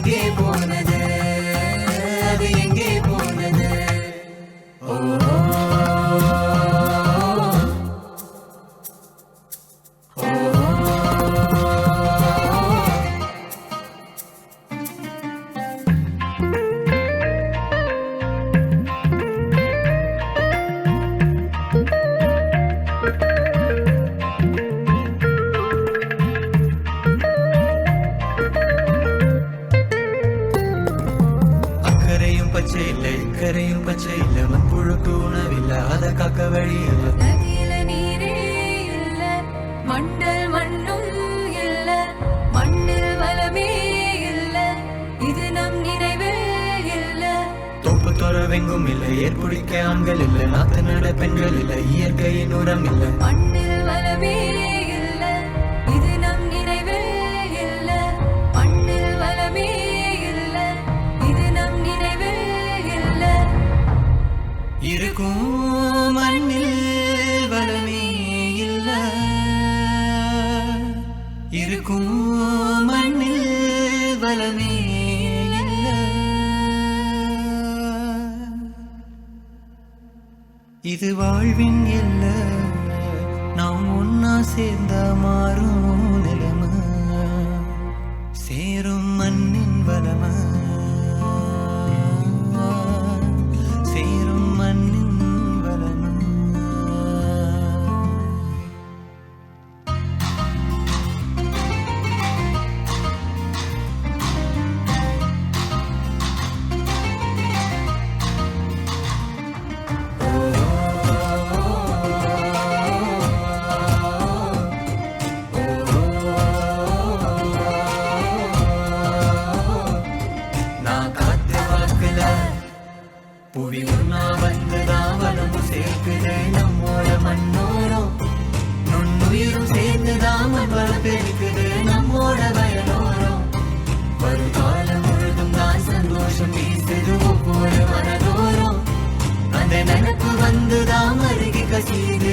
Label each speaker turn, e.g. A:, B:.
A: எங்கே போனது, அது எங்கே போனது? ஓ பச்சை இல்லை, கரையும் பச்சை இல்லை, மண்புழுக்கு உணவில்லை, அதை காக்க வழி இல்லை.
B: நதியில நீரே இல்ல, மண்டல் மண்ணும் இல்ல, மண்ணில் வளமே இல்ல, இது நம் நினைவில் இல்ல.
A: தோப்பு துறவெங்கும் இல்லை, ஏற்புடிக்க ஆண்கள் இல்லை, நாத்து நட பெண்கள் இல்லை, இயற்கையின் உரம் இல்லை.
B: மண்ணில் வளமே இல்ல, இது நம் நினைவில் இல்ல, மண்ணில் வளமே இல்ல, இது நம் நினைவில் இல்ல.
A: இருக்கும் மண்ணில் வளமே இல்ல, இருக்கும் மண்ணில் வளமே இல்ல. இது வாழ்வின் எல்ல, நாம் ஒன்னா சேர்ந்தா மாறும் நிலைமை, சேரும் மண்ணின் வளமை, சேரும் மண்ணின் வளமை. புவி ஒன்னா வந்துதான் வளமும் சேர்க்குது நம்மோட மண்ணோரம், நுண்ணுயிரும் சேர்ந்துதான் மண் வளம் பெருக்குது நம்மோட வயலோரம். வருகாலம் முழுதும் தான் சந்தோஷம் வீசுது ஒவ்வொரு மனதோறும், அந்த நினைப்பு வந்துதான் அருகி கசியுது